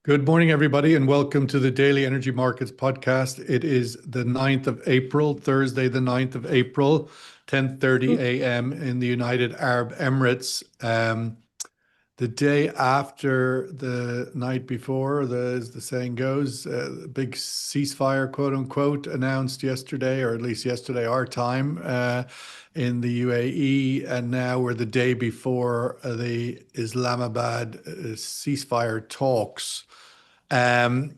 Good morning, everybody, and welcome to the Daily Energy Markets Podcast. It is the 9th of April, Thursday, the 9th of April, 10:30 a.m. in the United Arab Emirates. The day after the night before, as the saying goes, big ceasefire, quote unquote, announced yesterday, or at least yesterday, our time, in the UAE. And now we're the day before the Islamabad ceasefire talks. Um,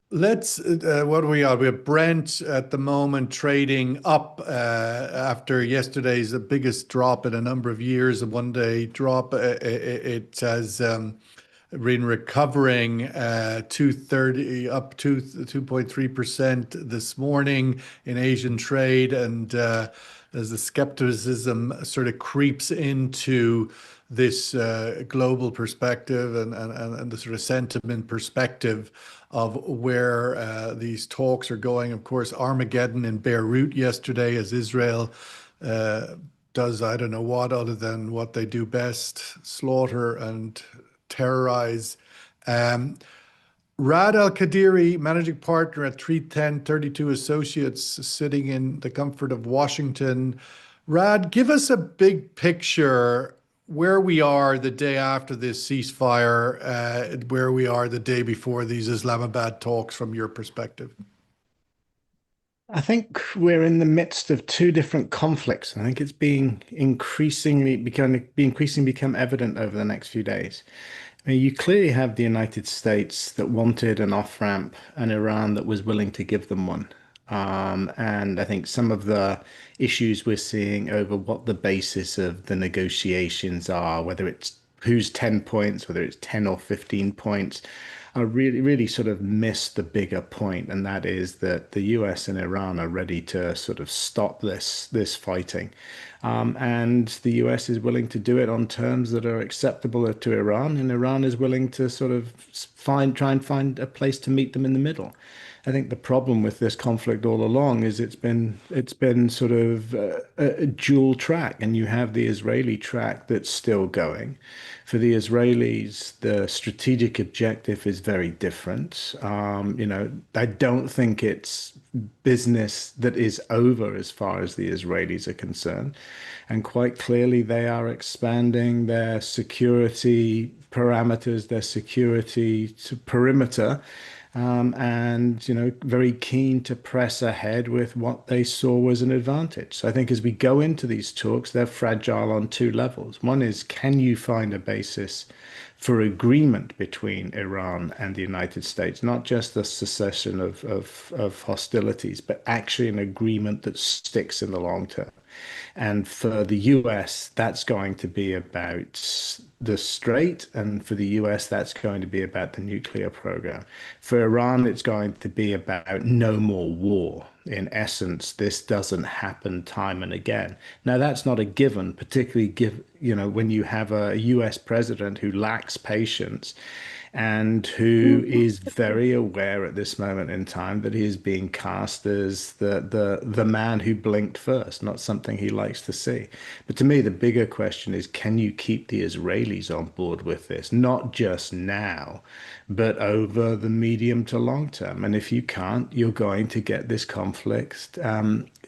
what do we have? We have Brent at the moment trading up after yesterday's the biggest drop in a number of years, a one-day drop. It has been recovering 230 up to 2.3% this morning in Asian trade, and as the skepticism sort of creeps into this global perspective and the sort of sentiment perspective of where these talks are going. Of course, Armageddon in Beirut yesterday as Israel does I don't know what other than what they do best, slaughter and terrorize. Rad Al Qadiri, managing partner at 310 32 Associates, sitting in the comfort of Washington. Rad, give us a big picture where we are the day after this ceasefire, where we are the day before these Islamabad talks from your perspective. I think we're in the midst of two different conflicts. I think it's being increasingly become evident over the next few days. I mean, you clearly have the United States that wanted an off-ramp and Iran that was willing to give them one. And I think some of the issues we're seeing over what the basis of the negotiations are, whether it's who's 10 points, whether it's 10 or 15 points, are really sort of miss the bigger point, and that is that the US and Iran are ready to sort of stop this fighting. And the US is willing to do it on terms that are acceptable to Iran, and Iran is willing to sort of try and find a place to meet them in the middle. I think the problem with this conflict all along is it's been sort of a dual track, and you have the Israeli track that's still going. For the Israelis, the strategic objective is very different. I don't think it's business that is over as far as the Israelis are concerned. And quite clearly, they are expanding their security parameters, their security perimeter, and very keen to press ahead with what they saw was an advantage. So I think as we go into these talks, they're fragile on two levels. One is, can you find a basis for agreement between Iran and the United States, not just the cessation of hostilities, but actually an agreement that sticks in the long term? And for the US, that's going to be about the Strait, and for the US, that's going to be about the nuclear program. For Iran, it's going to be about no more war. In essence, this doesn't happen time and again. Now, that's not a given, particularly when you have a US president who lacks patience and who is very aware at this moment in time that he is being cast as the man who blinked first, not something he likes to see. But to me, the bigger question is, can you keep the Israelis on board with this, not just now, but over the medium to long term? And if you can't, you're going to get this conflict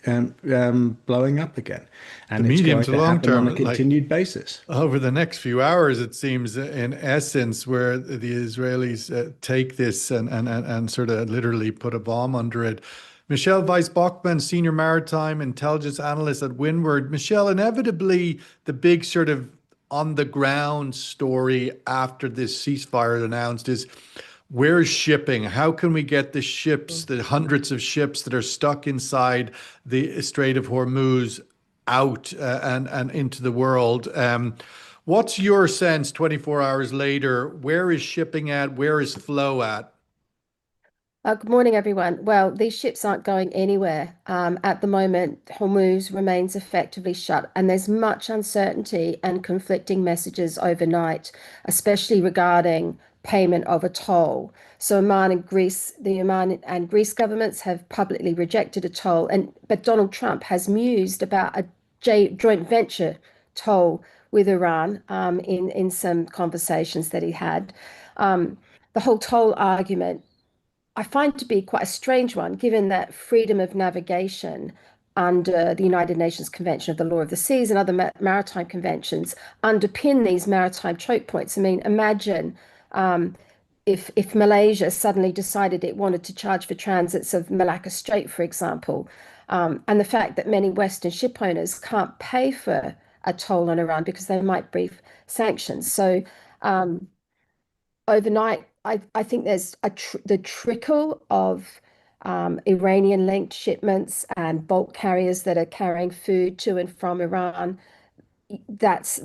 blowing up again, The and it's medium going to to long happen on a term, like continued basis. over the next few hours, it seems, in essence, where the Israelis take this and sort of literally put a bomb under it. Michelle Weiss Bachmann, Senior Maritime Intelligence Analyst at Windward. Michelle, inevitably, the big sort of on the ground story after this ceasefire announced is, where's shipping? How can we get the ships, the hundreds of ships that are stuck inside the Strait of Hormuz, out and into the world? What's your sense 24 hours later? Where is shipping at? Where is flow at? Good morning, everyone. Well, these ships aren't going anywhere. At the moment, Hormuz remains effectively shut, and there's much uncertainty and conflicting messages overnight, especially regarding payment of a toll. So the Oman and Greece governments have publicly rejected a toll, but Donald Trump has mused about a joint venture toll with Iran in some conversations that he had. The the whole toll argument I find to be quite a strange one, given that freedom of navigation under the United Nations Convention of the Law of the Seas and other maritime conventions underpin these maritime choke points. I mean, imagine um, if Malaysia suddenly decided it wanted to charge for transits of Malacca Strait, for example, and the fact that many Western ship owners can't pay for a toll on Iran because they might brief sanctions. So um, overnight, I think there's the trickle of Iranian-linked shipments and bulk carriers that are carrying food to and from Iran. That's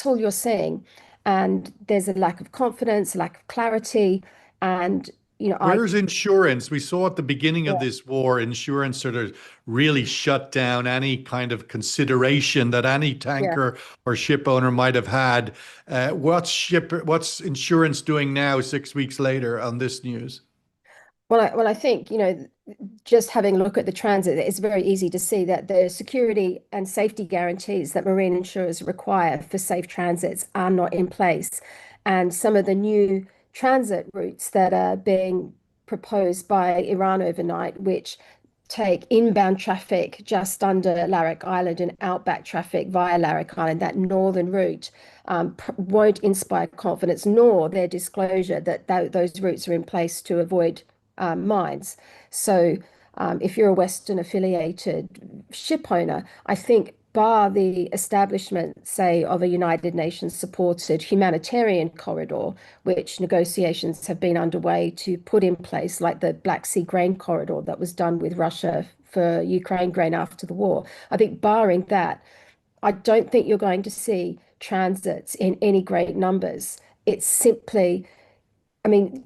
all you're seeing, and there's a lack of confidence, a lack of clarity, and Where's insurance? We saw at the beginning yeah, of this war, insurance sort of really shut down any kind of consideration that any yeah. tanker or ship owner might have had. What's insurance doing now, 6 weeks later, on this news? Well, I think, just having a look at the transit, it's very easy to see that the security and safety guarantees that marine insurers require for safe transits are not in place. And some of the new transit routes that are being proposed by Iran overnight, which take inbound traffic just under Larak Island and outback traffic via Larak Island, that northern route, won't inspire confidence, nor their disclosure that those routes are in place to avoid mines. So if you're a Western affiliated ship owner, I think bar the establishment, say, of a United Nations supported humanitarian corridor, which negotiations have been underway to put in place, like the Black Sea grain corridor that was done with Russia for Ukraine grain after the war. I think barring that, I don't think you're going to see transits in any great numbers. It's simply, I mean,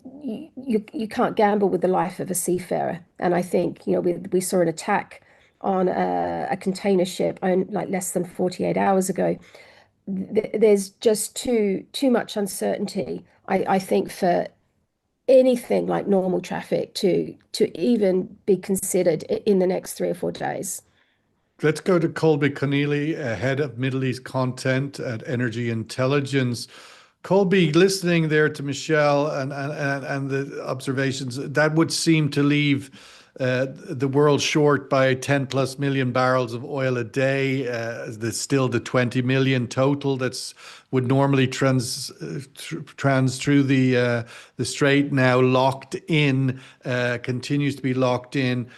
you can't gamble with the life of a seafarer. And I think, we saw an attack on a container ship like less than 48 hours ago. There's just too much uncertainty, I think, for anything like normal traffic to even be considered in the next 3 or 4 days. Let's go to Colby Connealy, head of Middle East content at Energy Intelligence. Colby, listening there to Michelle and the observations, that would seem to leave the world short by 10 plus million barrels of oil a day. There's still the 20 million total that's would normally trans through the strait, now locked in, continues to be locked in.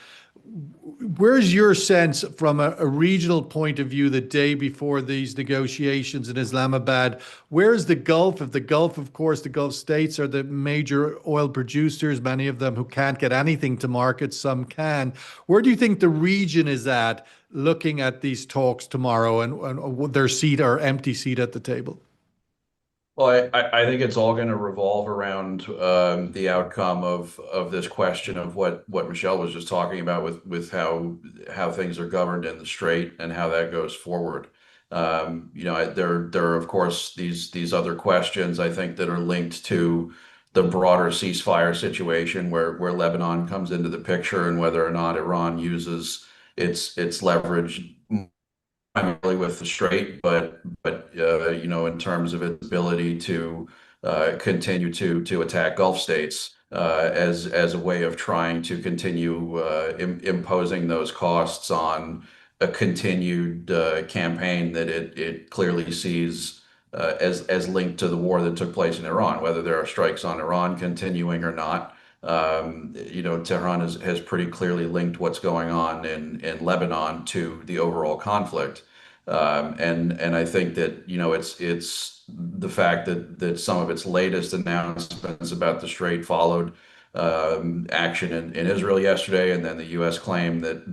Where's your sense from a regional point of view the day before these negotiations in Islamabad? Where's the Gulf? If the Gulf, of course, the Gulf states are the major oil producers, many of them who can't get anything to market, some can. Where do you think the region is at looking at these talks tomorrow and their seat or empty seat at the table? Well, I think it's all going to revolve around the outcome of this question of what Michelle was just talking about with how things are governed in the Strait and how that goes forward. There are of course these other questions I think that are linked to the broader ceasefire situation where Lebanon comes into the picture and whether or not Iran uses its leverage primarily with the Strait, but in terms of its ability to continue to attack Gulf states as a way of trying to continue imposing those costs on a continued campaign that it clearly sees as linked to the war that took place in Iran, whether there are strikes on Iran continuing or not. Tehran has pretty clearly linked what's going on in Lebanon to the overall conflict. And I think that, it's the fact that some of its latest announcements about the Strait followed action in Israel yesterday, and then the U.S. claim that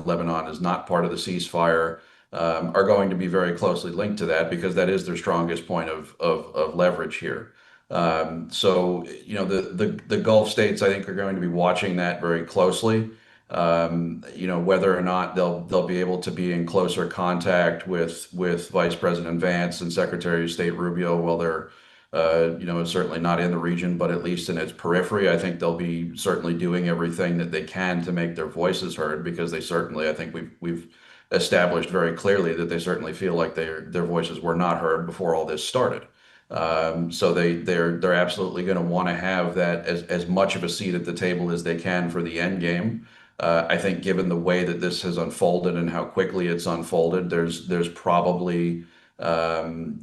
Lebanon is not part of the ceasefire, are going to be very closely linked to that because that is their strongest point of leverage here. The Gulf states, I think, are going to be watching that very closely. Whether or not they'll be able to be in closer contact with Vice President Vance and Secretary of State Rubio while they're certainly not in the region, but at least in its periphery. I think they'll be certainly doing everything that they can to make their voices heard because they certainly, I think we've established very clearly that they certainly feel like their voices were not heard before all this started. So they're absolutely going to want to have that as much of a seat at the table as they can for the end game. I think given the way that this has unfolded and how quickly it's unfolded, there's probably um,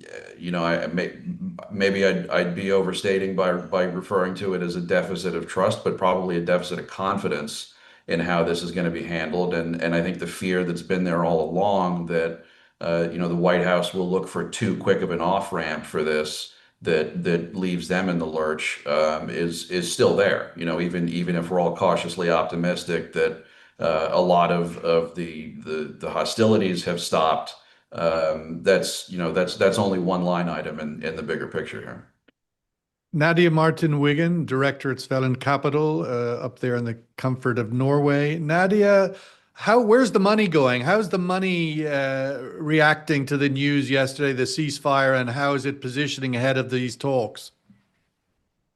maybe I'd be overstating by referring to it as a deficit of trust, but probably a deficit of confidence in how this is going to be handled. And I think the fear that's been there all along that the White House will look for too quick of an off ramp for this that leaves them in the lurch is still there. Even if we're all cautiously optimistic that a lot of the hostilities have stopped, that's only one line item in the bigger picture here. Nadia Martin Wigan, director at Svelland Capital, up there in the comfort of Norway. Nadia, where's the money going? How's the money reacting to the news yesterday, the ceasefire, and how is it positioning ahead of these talks?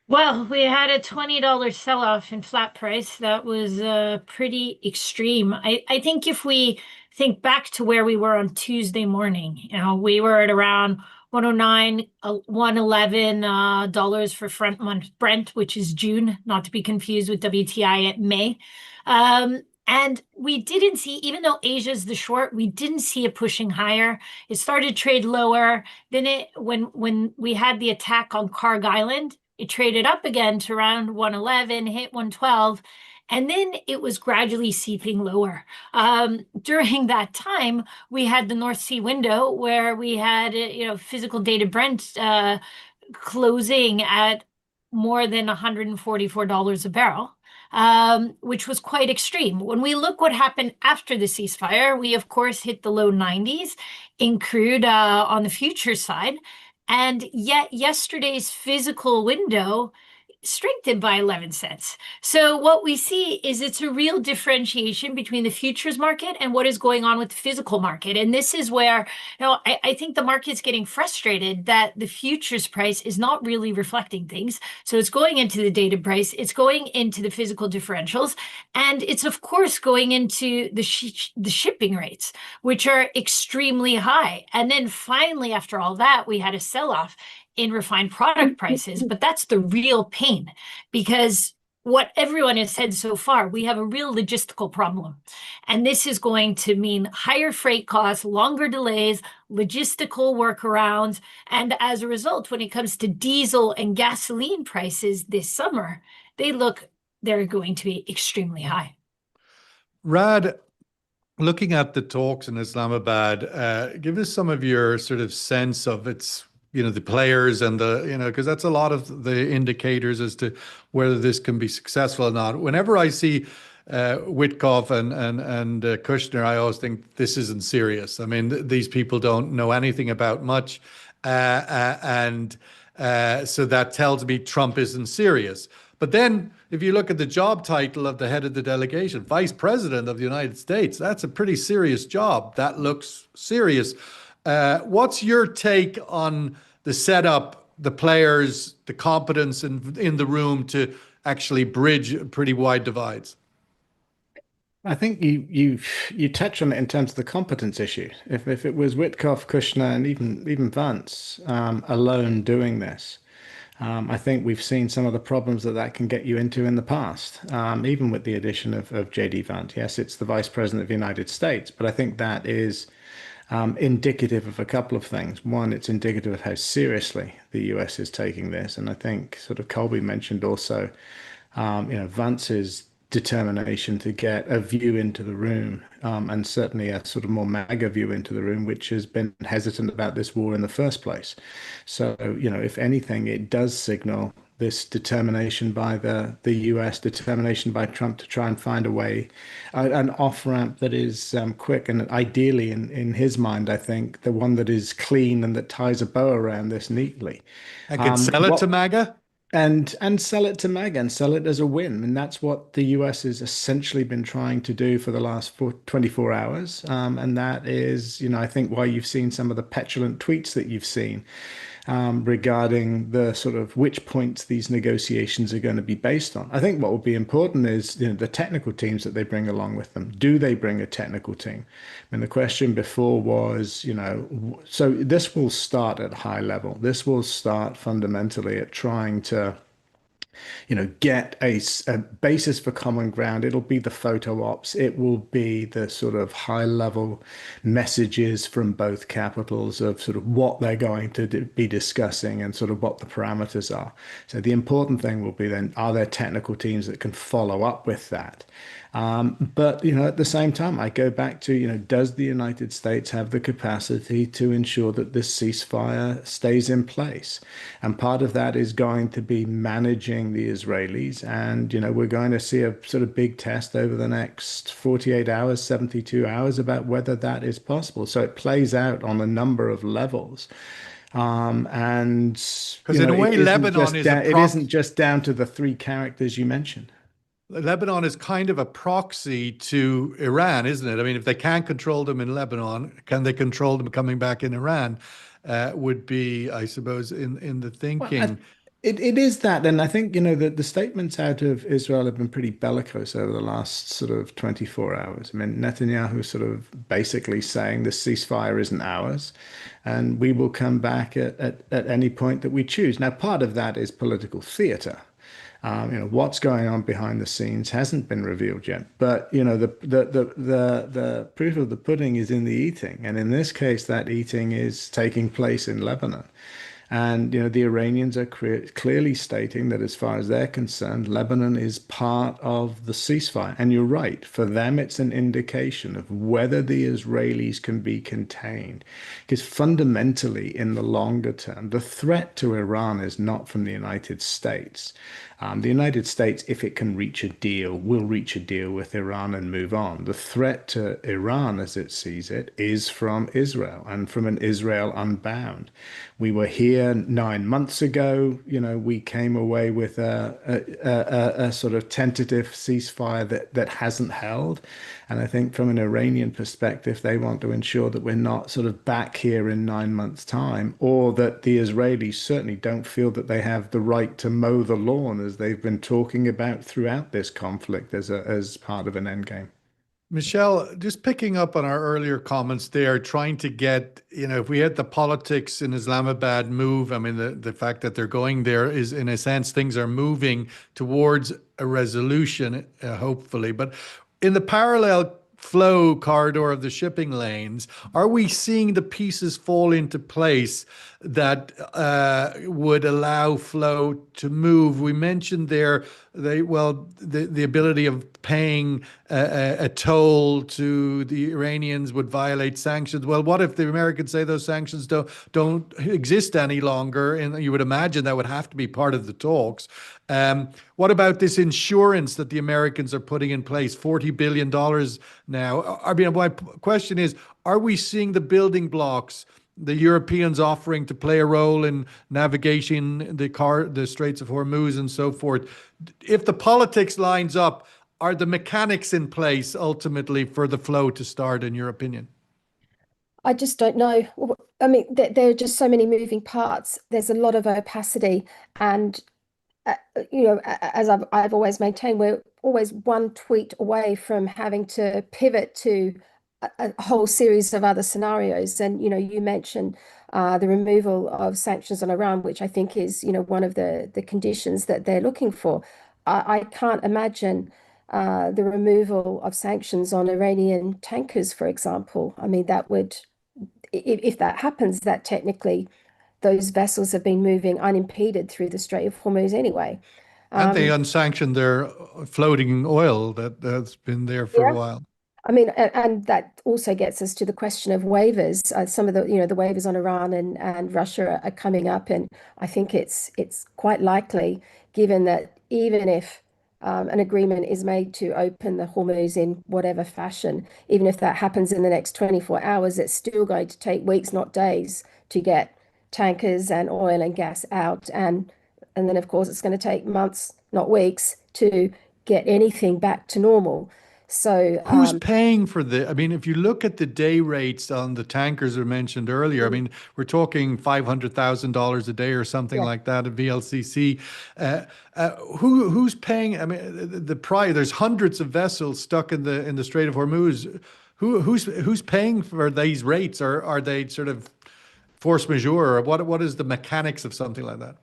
Well, we had a $20 sell-off in flat price. That was pretty extreme. I think if we think back to where we were on Tuesday morning, we were at around 109, $111 for front month Brent, which is June, not to be confused with WTI at May. And we didn't see, even though Asia's the short, we didn't see it pushing higher. It started to trade lower. Then when we had the attack on Karg Island, it traded up again to around 111, hit 112, and then it was gradually seeping lower. During that time, we had the North Sea window where we had, physical dated Brent closing at more than $144 a barrel. Which was quite extreme. When we look what happened after the ceasefire, we of course hit the low 90s in crude on the future side. And yet yesterday's physical window strengthened by 11 cents. So what we see is it's a real differentiation between the futures market and what is going on with the physical market. And this is where, I think the market's getting frustrated that the futures price is not really reflecting things. So it's going into the data price, it's going into the physical differentials, and it's of course going into the shipping rates, which are extremely high. And then finally, after all that, we had a sell-off in refined product prices, but that's the real pain, because what everyone has said so far, we have a real logistical problem. And this is going to mean higher freight costs, longer delays, logistical workarounds. And as a result, when it comes to diesel and gasoline prices this summer, they're going to be extremely high. Rad, looking at the talks in Islamabad, give us some of your sort of sense of its the players and because that's a lot of the indicators as to whether this can be successful or not. Whenever I see Witkoff and Kushner, I always think this isn't serious. I mean, these people don't know anything about much. And so that tells me Trump isn't serious. But then if you look at the job title of the head of the delegation, Vice President of the United States, that's a pretty serious job. That looks serious. What's your take on the setup, the players, the competence in the room to actually bridge pretty wide divides? I think you touch on it in terms of the competence issue. If it was Witkoff, Kushner, and even Vance alone doing this, I think we've seen some of the problems that can get you into in the past, even with the addition of J.D. Vance. Yes, it's the Vice President of the United States, but I think that is indicative of a couple of things. One, it's indicative of how seriously the US is taking this. And I think sort of Colby mentioned also, Vance's determination to get a view into the room, and certainly a sort of more MAGA view into the room, which has been hesitant about this war in the first place. So, if anything, it does signal this determination by the US, determination by Trump to try and find a way, an off-ramp that is quick, and ideally in his mind, I think, the one that is clean and that ties a bow around this neatly. I can sell it to MAGA? And sell it to MAGA and sell it as a win. And that's what the US has essentially been trying to do for the last 24 hours. And that is, I think why you've seen some of the petulant tweets that you've seen. regarding the sort of which points these negotiations are going to be based on. I think what will be important is, the technical teams that they bring along with them. Do they bring a technical team? And the question before was, so this will start at high level. This will start fundamentally at trying to get a basis for common ground. It'll be the photo ops. It will be the sort of high level messages from both capitals of sort of what they're going to be discussing and sort of what the parameters are. So the important thing will be then, are there technical teams that can follow up with that? But, at the same time, I go back to, does the United States have the capacity to ensure that this ceasefire stays in place? And part of that is going to be managing the Israelis. And, we're going to see a sort of big test over the next 48 hours, 72 hours about whether that is possible. So it plays out on a number of levels. And because in a way, Lebanon is it isn't just down to the three characters you mentioned. Lebanon is kind of a proxy to Iran, isn't it? I mean, if they can't control them in Lebanon, can they control them coming back in Iran? Would be, I suppose, in the thinking. Well, it is that. And I think, the statements out of Israel have been pretty bellicose over the last sort of 24 hours. I mean, Netanyahu sort of basically saying the ceasefire isn't ours and we will come back at any point that we choose. Now, part of that is political theater. What's going on behind the scenes hasn't been revealed yet, but the proof of the pudding is in the eating, and in this case, that eating is taking place in Lebanon. And, the Iranians are clearly stating that as far as they're concerned, Lebanon is part of the ceasefire. And you're right, for them, it's an indication of whether the Israelis can be contained. Because fundamentally, in the longer term, the threat to Iran is not from the United States. The United States, if it can reach a deal, will reach a deal with Iran and move on. The threat to Iran, as it sees it, is from Israel and from an Israel unbound. We were here 9 months ago. We came away with a sort of tentative ceasefire that hasn't held. And I think from an Iranian perspective, they want to ensure that we're not sort of back here in 9 months' time, or that the Israelis certainly don't feel that they have the right to mow the lawn, as they've been talking about throughout this conflict as part of an endgame. Michelle, just picking up on our earlier comments there, trying to get, if we had the politics in Islamabad move, I mean, the fact that they're going there is, in a sense, things are moving towards a resolution, hopefully. But in the parallel flow corridor of the shipping lanes, are we seeing the pieces fall into place that would allow flow to move? We mentioned there the ability of paying a toll to the Iranians would violate sanctions. Well, what if the Americans say those sanctions don't exist any longer? And you would imagine that would have to be part of the talks. What about this insurance that the Americans are putting in place, $40 billion now? I mean, my question is, are we seeing the building blocks the Europeans offering to play a role in navigating the Straits of Hormuz and so forth? If the politics lines up, are the mechanics in place ultimately for the flow to start, in your opinion? I just don't know. I mean, there are just so many moving parts. There's a lot of opacity, and as I've always maintained, we're always one tweet away from having to pivot to a whole series of other scenarios. And you mentioned the removal of sanctions on Iran, which I think is one of the conditions that they're looking for. I can't imagine the removal of sanctions on Iranian tankers, for example. I mean, that would, if that happens, that technically those vessels have been moving unimpeded through the Strait of Hormuz anyway. And they unsanctioned their floating oil that's been there for a while. I mean, and that also gets us to the question of waivers. Some of the waivers on Iran and Russia are coming up, and I think it's quite likely, given that even if an agreement is made to open the Hormuz in whatever fashion, even if that happens in the next 24 hours, it's still going to take weeks, not days, to get tankers and oil and gas out, and then of course it's going to take months, not weeks, to get anything back to normal. So Who's paying for the? I mean, if you look at the day rates on the tankers I mentioned earlier, I mean, we're talking $500,000 a day or something yeah. like that at VLCC. Uh, who's paying? I mean, the price. There's hundreds of vessels stuck in the Strait of Hormuz. Who's paying for these rates? Or are they sort of force majeure? Or what is the mechanics of something like that?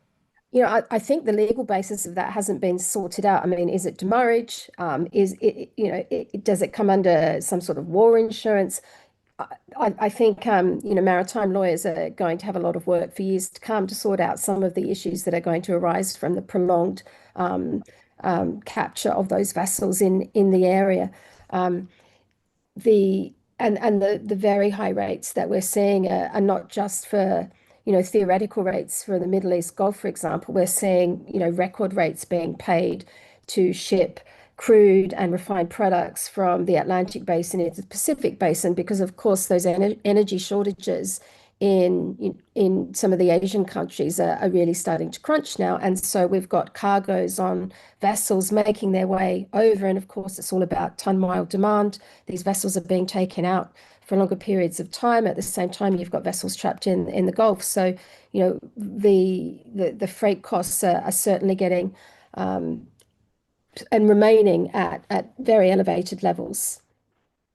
I think the legal basis of that hasn't been sorted out. I mean, is it demurrage? Is it, does it come under some sort of war insurance? I think, maritime lawyers are going to have a lot of work for years to come to sort out some of the issues that are going to arise from the prolonged capture of those vessels in the area. The the very high rates that we're seeing are not just for theoretical rates for the Middle East Gulf, for example. We're seeing record rates being paid to ship crude and refined products from the Atlantic Basin into the Pacific Basin, because of course those energy shortages in some of the Asian countries are really starting to crunch now. And so we've got cargoes on vessels making their way over. And of course, it's all about ton-mile demand. These vessels are being taken out for longer periods of time. At the same time, you've got vessels trapped in the Gulf. So, the freight costs are certainly getting and remaining at very elevated levels.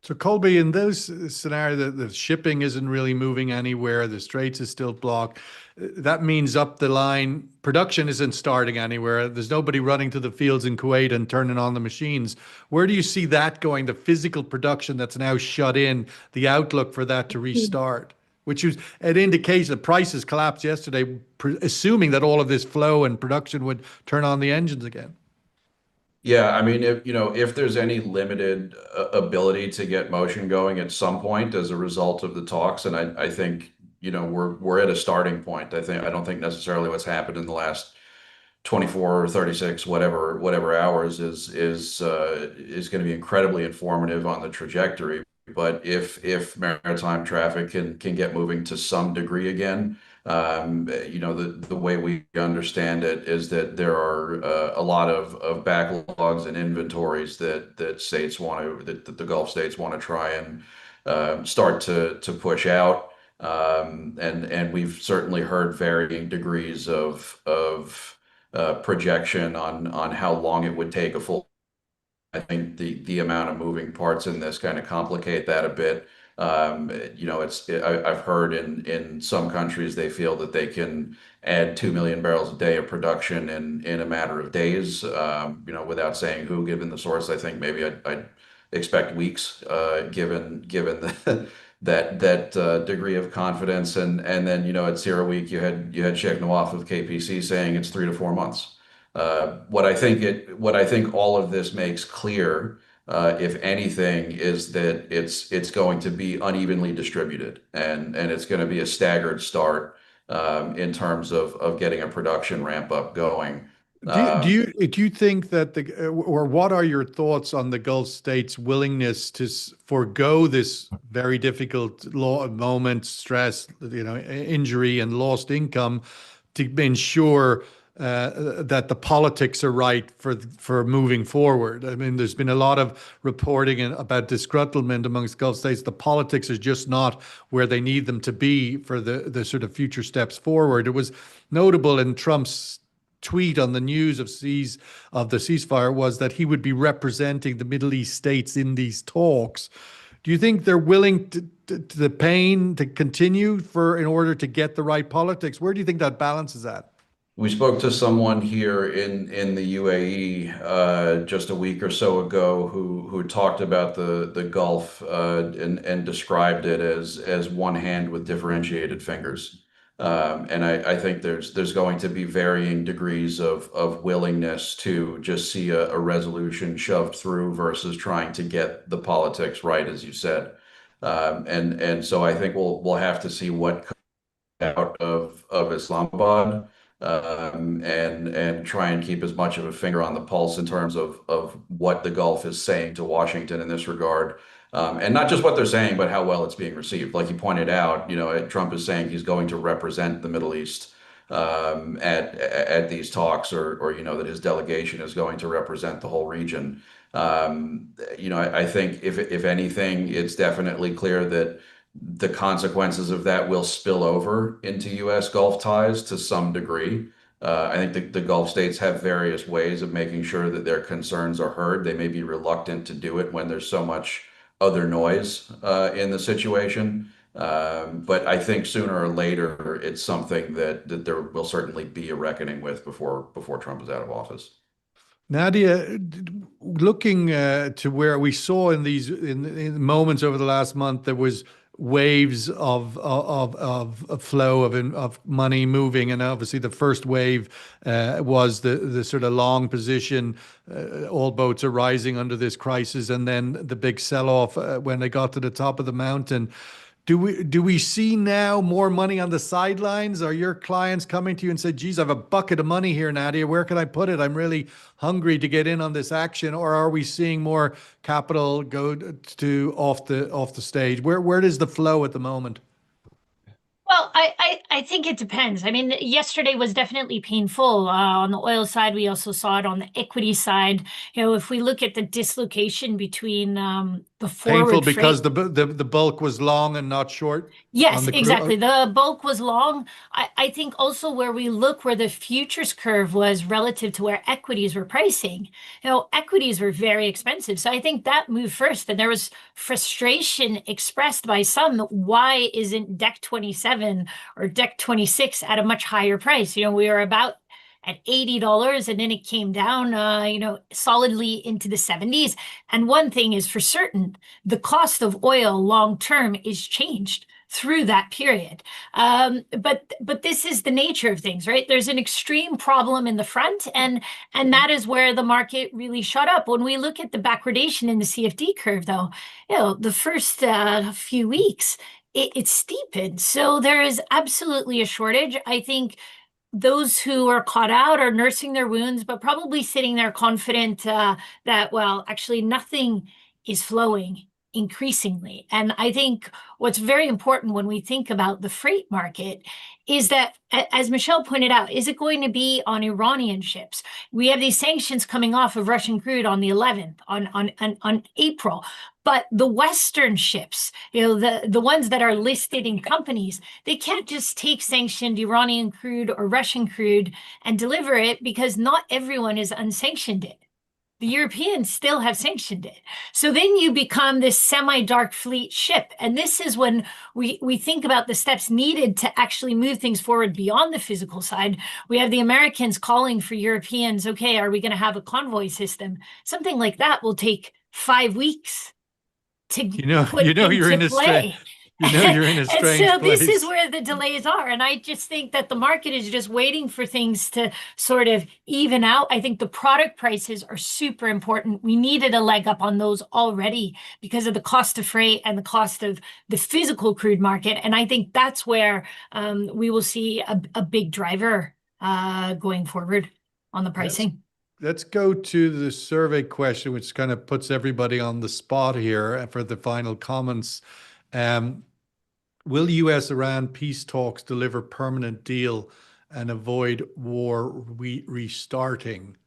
So Colby, in those scenarios, the shipping isn't really moving anywhere. The straits is still blocked. That means up the line, production isn't starting anywhere. There's nobody running to the fields in Kuwait and turning on the machines. Where do you see that going? The physical production that's now shut in, the outlook for that to restart, which is an indication the prices collapsed yesterday, assuming that all of this flow and production would turn on the engines again. Yeah, I mean, if there's any limited ability to get motion going at some point as a result of the talks, and I think we're at a starting point. I don't think necessarily what's happened in the last 24 or 36 whatever hours is going to be incredibly informative on the trajectory. But if maritime traffic can get moving to some degree again, the way we understand it is that there are a lot of backlogs and inventories that states want to, that the Gulf states want to try and start to push out. And we've certainly heard varying degrees of projection on how long it would take a full. I think the amount of moving parts in this kind of complicate that a bit. I've heard in some countries they feel that they can add 2 million barrels a day of production in a matter of days. Without saying who, given the source, I think maybe I'd expect weeks, given that degree of confidence. And then at CERAWeek you had Sheikh Nawaf of KPC saying it's 3 to 4 months. What I think all of this makes clear, if anything, is that it's going to be unevenly distributed, and it's going to be a staggered start in terms of getting a production ramp up going. Do you think that or what are your thoughts on the Gulf states' willingness to forego this very difficult moment, stress, injury and lost income, to ensure that the politics are right for moving forward? I mean, there's been a lot of reporting about disgruntlement amongst Gulf states. The politics is just not where they need them to be for the sort of future steps forward. It was notable in Trump's tweet on the news of the ceasefire was that he would be representing the Middle East states in these talks. Do you think they're willing to the pain to continue in order to get the right politics? Where do you think that balance is at? We spoke to someone here in the UAE just a week or so ago who talked about the Gulf and described it as one hand with differentiated fingers. And I think there's going to be varying degrees of willingness to just see a resolution shoved through versus trying to get the politics right, as you said. And so I think we'll have to see what comes out of Islamabad. And try and keep as much of a finger on the pulse in terms of what the Gulf is saying to Washington in this regard. And not just what they're saying, but how well it's being received. Like you pointed out, Trump is saying he's going to represent the Middle East at these talks, or that his delegation is going to represent the whole region. I think if anything, it's definitely clear that the consequences of that will spill over into U.S. Gulf ties to some degree. I think the Gulf states have various ways of making sure that their concerns are heard. They may be reluctant to do it when there's so much other noise in the situation. But I think sooner or later, it's something that there will certainly be a reckoning with before Trump is out of office. Nadia, looking to where we saw in moments over the last month, there was waves of flow of money moving, and obviously the first wave was the sort of long position. All boats are rising under this crisis, and then the big sell-off when they got to the top of the mountain. Do we see now more money on the sidelines? Are your clients coming to you and say, geez, I have a bucket of money here, Nadia, where can I put it? I'm really hungry to get in on this action. Or are we seeing more capital go to off the stage? Where does the flow at the moment? Well, I think it depends. I mean, yesterday was definitely painful. On the oil side, we also saw it on the equity side. If we look at the dislocation between the Painful forward because freight. the bulk was long and not short on Yes, the crude. exactly. The bulk was long. I think also where we look where the futures curve was relative to where equities were pricing, equities were very expensive. So I think that moved first. And there was frustration expressed by some. Why isn't Deck 27 or Deck 26 at a much higher price? We were about at $80 and then it came down, solidly into the 70s. And one thing is for certain, the cost of oil long term is changed through that period. But this is the nature of things, right? There's an extreme problem in the front, and that is where the market really shot up. When we look at the backwardation in the CFD curve, though, the first few weeks, it steepened. So there is absolutely a shortage. I think those who are caught out are nursing their wounds, but probably sitting there confident that, well, actually nothing is flowing increasingly. And I think what's very important when we think about the freight market is that, as Michelle pointed out, is it going to be on Iranian ships? We have these sanctions coming off of Russian crude on the 11th, on April. But the Western ships, the ones that are listed in companies, they can't just take sanctioned Iranian crude or Russian crude and deliver it because not everyone is unsanctioned it. The Europeans still have sanctioned it. So then you become this semi-dark fleet ship. And this is when we think about the steps needed to actually move things forward beyond the physical side. We have the Americans calling for Europeans, okay, are we going to have a convoy system? Something like that will take 5 weeks to put you're in into a play. you're in a strange and so place. this is where the delays are. And I just think that the market is just waiting for things to sort of even out. I think the product prices are super important. We needed a leg up on those already because of the cost of freight and the cost of the physical crude market. And I think that's where we will see a big driver going forward on the pricing. Let's go to the survey question, which kind of puts everybody on the spot here for the final comments. Will US-Iran peace talks deliver permanent deal and avoid war restarting?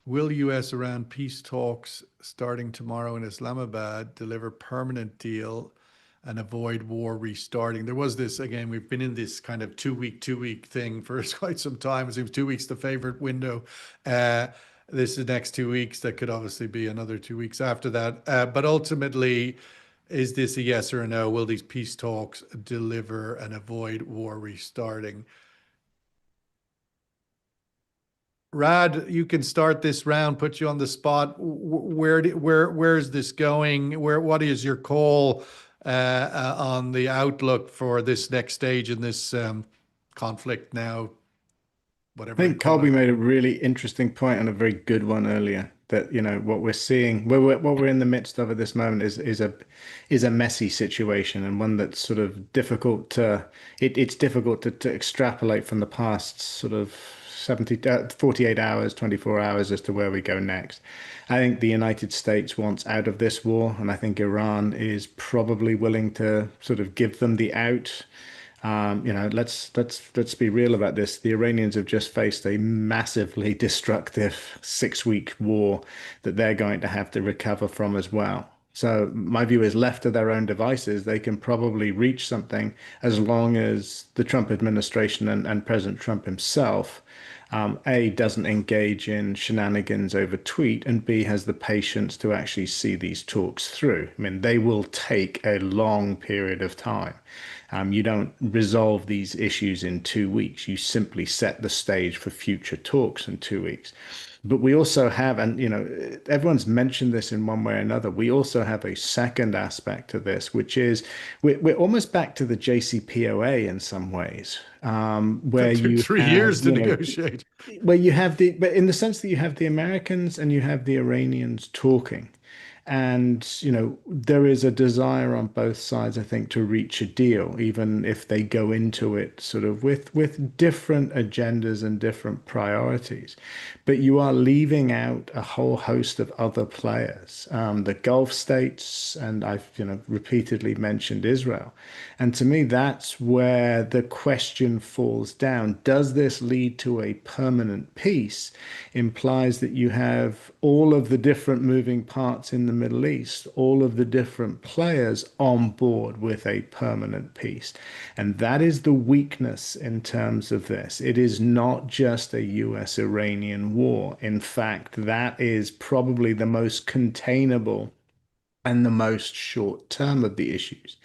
Will US-Iran peace talks starting tomorrow in Islamabad deliver permanent deal and avoid war restarting? There was this, again, we've been in this kind of two week thing for quite some time. It seems 2 weeks the favorite window. This is the next 2 weeks. That could obviously be another 2 weeks after that. But ultimately, is this a yes or a no? Will these peace talks deliver and avoid war restarting? Rad, you can start this round, put you on the spot. Where is this going? What is your call on the outlook for this next stage in this conflict now? Whatever. I think Colby made a really interesting point and a very good one earlier. That what we're seeing, what we're in the midst of at this moment is a messy situation, and one that's sort of difficult to it's difficult to extrapolate from the past sort of 48 hours, 24 hours as to where we go next. I think the United States wants out of this war, and I think Iran is probably willing to sort of give them the out. Let's be real about this. The Iranians have just faced a massively destructive 6-week war that they're going to have to recover from as well. So my view is, left to their own devices, they can probably reach something, as long as the Trump administration and President Trump himself, A, doesn't engage in shenanigans over tweet, and B, has the patience to actually see these talks through. I mean, they will take a long period of time. You don't resolve these issues in 2 weeks. You simply set the stage for future talks in 2 weeks. But we also have, and everyone's mentioned this in one way or another, we also have a second aspect to this, which is we're almost back to the JCPOA in some ways, where It took you 3 years to have, negotiate. where you have but in the sense that you have the Americans and you have the Iranians talking. And, there is a desire on both sides, I think, to reach a deal, even if they go into it sort of with different agendas and different priorities. But you are leaving out a whole host of other players, the Gulf states, and I've, repeatedly mentioned Israel. And to me, that's where the question falls down. Does this lead to a permanent peace? Implies that you have all of the different moving parts in the Middle East, all of the different players on board with a permanent peace. And that is the weakness in terms of this. It is not just a US-Iranian war. In fact, that is probably the most containable and the most short term of the issues.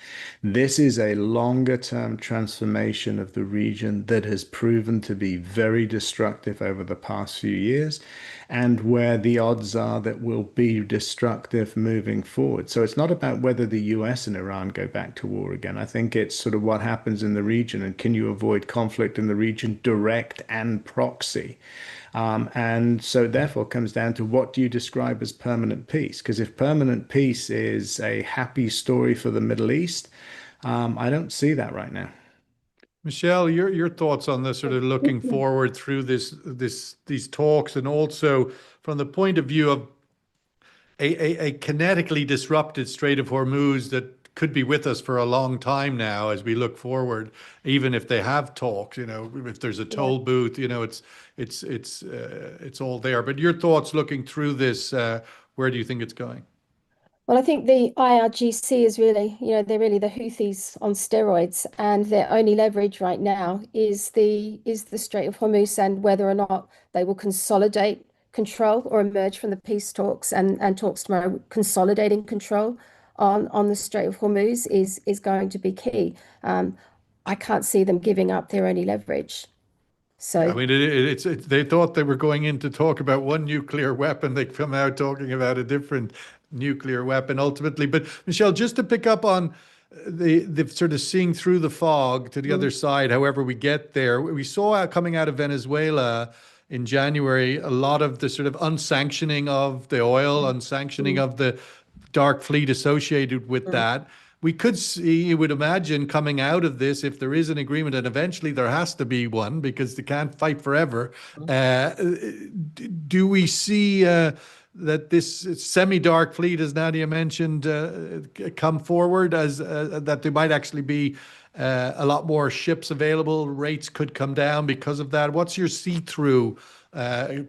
This is a longer term transformation of the region that has proven to be very destructive over the past few years, and where the odds are that will be destructive moving forward. So it's not about whether the US and Iran go back to war again. I think it's sort of what happens in the region, and can you avoid conflict in the region, direct and proxy. And so therefore it comes down to, what do you describe as permanent peace? Because if permanent peace is a happy story for the Middle East, I don't see that right now. Michelle, your thoughts on this, sort of looking forward through these talks, and also from the point of view of a kinetically disrupted Strait of Hormuz that could be with us for a long time now as we look forward, even if they have talks, if there's a toll booth, it's all there. But your thoughts looking through this, where do you think it's going? Well, I think the IRGC is really, they're really the Houthis on steroids, and their only leverage right now is the Strait of Hormuz, and whether or not they will consolidate control or emerge from the peace talks and talks tomorrow, consolidating control on the Strait of Hormuz is going to be key. I can't see them giving up their only leverage. So I mean, they thought they were going in to talk about one nuclear weapon. They come out talking about a different nuclear weapon ultimately. But Michelle, just to pick up on the sort of seeing through the fog to the other side, however we get there, we saw coming out of Venezuela in January a lot of the sort of unsanctioning of the oil, unsanctioning of the dark fleet associated with that. We could see, you would imagine, coming out of this, if there is an agreement, and eventually there has to be one because they can't fight forever. Do we see that this semi-dark fleet, as Nadia mentioned, come forward as that there might actually be a lot more ships available? Rates could come down because of that. What's your see-through,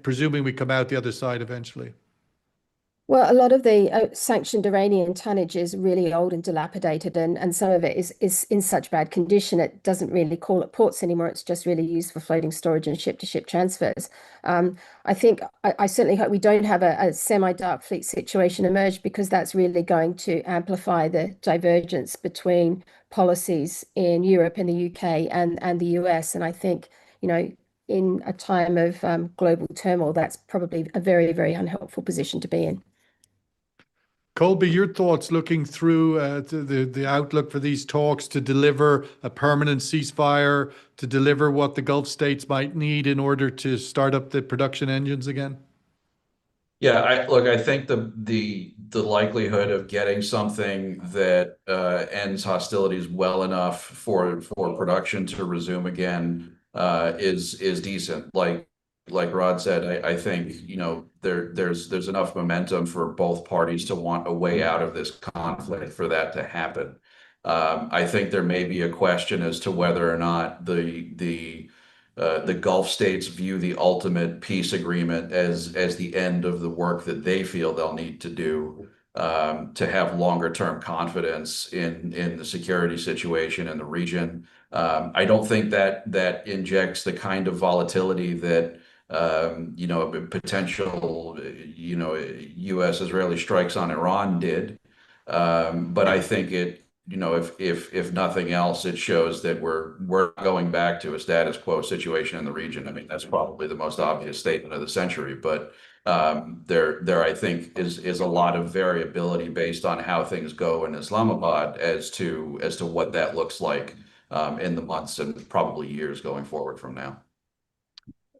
presuming we come out the other side eventually? Well, a lot of the sanctioned Iranian tonnage is really old and dilapidated, and some of it is in such bad condition it doesn't really call at ports anymore. It's just really used for floating storage and ship-to-ship transfers. I think I certainly hope we don't have a semi-dark fleet situation emerge, because that's really going to amplify the divergence between policies in Europe and the UK and the US. And I think, in a time of global turmoil, that's probably a very, very unhelpful position to be in. Colby, your thoughts looking through to the outlook for these talks to deliver a permanent ceasefire, to deliver what the Gulf states might need in order to start up the production engines again? Yeah, I think the likelihood of getting something that ends hostilities well enough for production to resume again is decent. Like Rod said, I think there's enough momentum for both parties to want a way out of this conflict for that to happen. I think there may be a question as to whether or not the Gulf states view the ultimate peace agreement as the end of the work that they feel they'll need to do to have longer term confidence in the security situation in the region. I don't think that injects the kind of volatility that potential U.S.-Israeli strikes on Iran did. But I think if nothing else, it shows that we're going back to a status quo situation in the region. I mean, that's probably the most obvious statement of the century, but there I think is a lot of variability based on how things go in Islamabad as to what that looks like in the months and probably years going forward from now.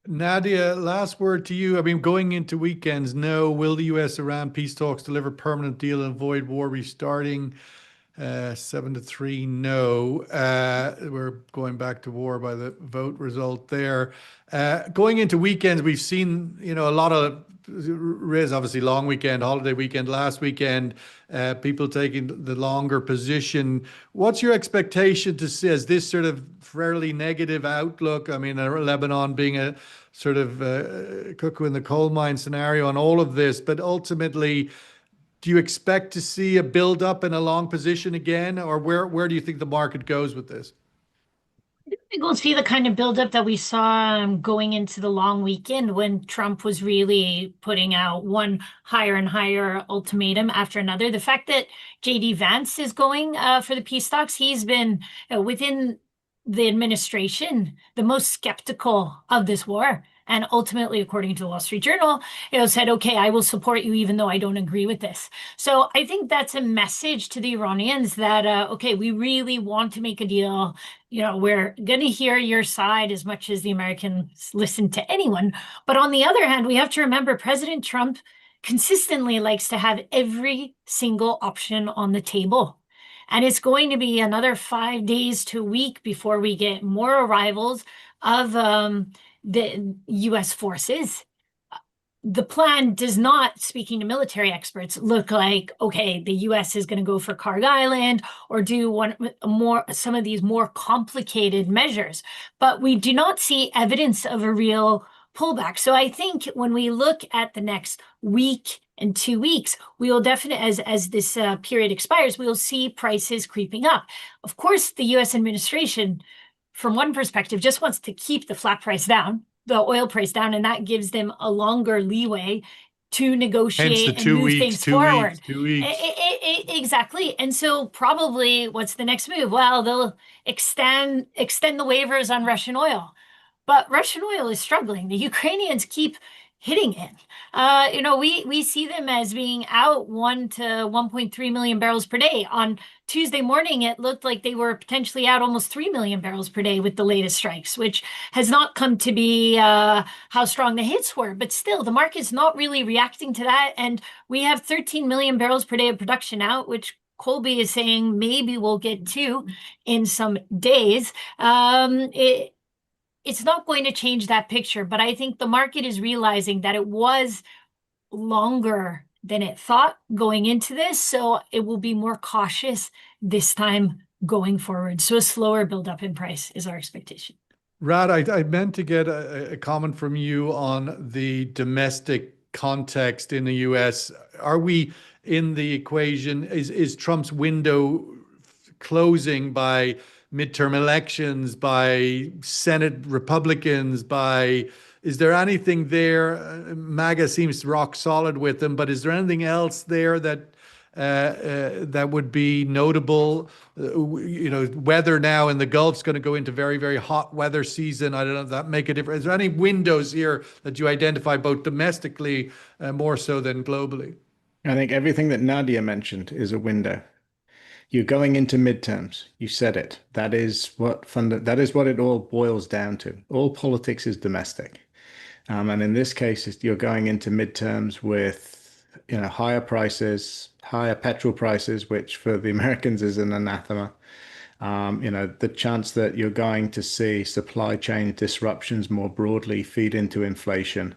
Nadia, last word to you. I mean, going into weekends, no. Will the US-Iran peace talks deliver permanent deal and avoid war restarting? 7-3, no. We're going back to war by the vote result there. Going into weekends, we've seen, a lot of Riz, obviously long weekend, holiday weekend, last weekend, people taking the longer position. What's your expectation to see as this sort of fairly negative outlook? I mean, Lebanon being a sort of cuckoo in the coal mine scenario on all of this, but ultimately, do you expect to see a build up in a long position again, or where do you think the market goes with this? I think we'll see the kind of buildup that we saw going into the long weekend when Trump was really putting out one higher and higher ultimatum after another. The fact that JD Vance is going for the peace talks, he's been within the administration the most skeptical of this war. And ultimately, according to the Wall Street Journal, said, okay, I will support you even though I don't agree with this. So I think that's a message to the Iranians that, okay, we really want to make a deal. We're going to hear your side as much as the Americans listen to anyone. But on the other hand, we have to remember President Trump consistently likes to have every single option on the table. And it's going to be another 5 days to a week before we get more arrivals of the U.S. forces. The plan does not, speaking to military experts, look like, okay, the U.S. is going to go for Karg Island or do some of these more complicated measures. But we do not see evidence of a real pullback. So I think when we look at the next week and 2 weeks, we will definitely, as this period expires, we will see prices creeping up. Of course, the U.S. administration, from one perspective, just wants to keep the flat price down, the oil price down, and that gives them a longer leeway to negotiate and move things forward. 2 weeks. Exactly. And so probably what's the next move? Well, they'll extend the waivers on Russian oil. But Russian oil is struggling. The Ukrainians keep hitting it. We see them as being out 1 to 1.3 million barrels per day. On Tuesday morning, it looked like they were potentially out almost 3 million barrels per day with the latest strikes, which has not come to be how strong the hits were. But still, the market's not really reacting to that. And we have 13 million barrels per day of production out, which Colby is saying maybe we'll get to in some days. It's not going to change that picture, but I think the market is realizing that it was longer than it thought going into this, so it will be more cautious this time going forward. So a slower buildup in price is our expectation. Rad, I meant to get a comment from you on the domestic context in the US. Are we in the equation? Is Trump's window closing by midterm elections, by Senate Republicans, is there anything there? MAGA seems rock solid with them, but is there anything else there that would be notable? Weather now in the Gulf's going to go into very, very hot weather season. I don't know if that make a difference. Is there any windows here that you identify both domestically more so than globally? I think everything that Nadia mentioned is a window. You're going into midterms. You said it. That is what it all boils down to. All politics is domestic. And in this case, you're going into midterms with higher prices, higher petrol prices, which for the Americans is an anathema. The chance that you're going to see supply chain disruptions more broadly feed into inflation.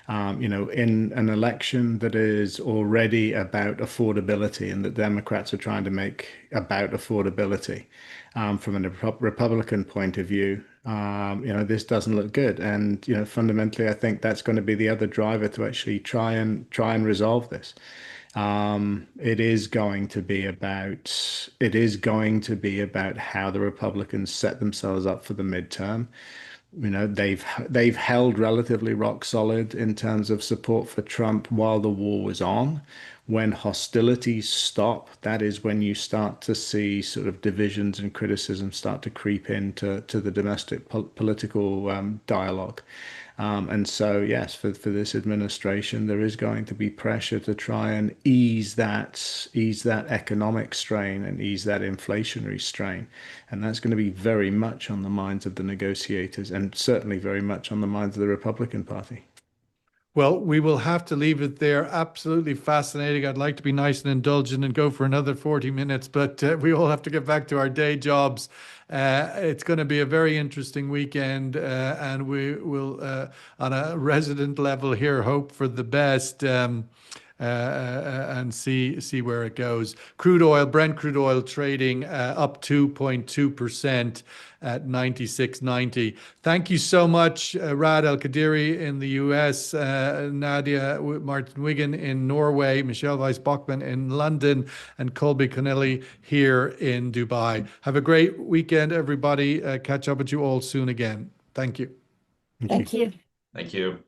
In an election that is already about affordability and that Democrats are trying to make about affordability, from a Republican point of view, this doesn't look good. And, fundamentally, I think that's going to be the other driver to actually try and resolve this. It is going to be about how the Republicans set themselves up for the midterm. They've held relatively rock solid in terms of support for Trump while the war was on. When hostilities stop, that is when you start to see sort of divisions and criticism start to creep into the domestic political dialogue. And so, yes, for this administration, there is going to be pressure to try and ease that economic strain and ease that inflationary strain. And that's going to be very much on the minds of the negotiators and certainly very much on the minds of the Republican Party. Well, we will have to leave it there. Absolutely fascinating. I'd like to be nice and indulgent and go for another 40 minutes, but we all have to get back to our day jobs. It's going to be a very interesting weekend, and we will, on a resident level here, hope for the best. And see where it goes. Brent crude oil trading up 2.2% at 96.90. Thank you so much, Rad Al-Qadiri in the US, Nadia Martin-Wigan in Norway, Michelle Weiss-Bachmann in London, and Colby Connelly here in Dubai. Have a great weekend, everybody. Catch up with you all soon again. Thank you. Thank you. Thank you.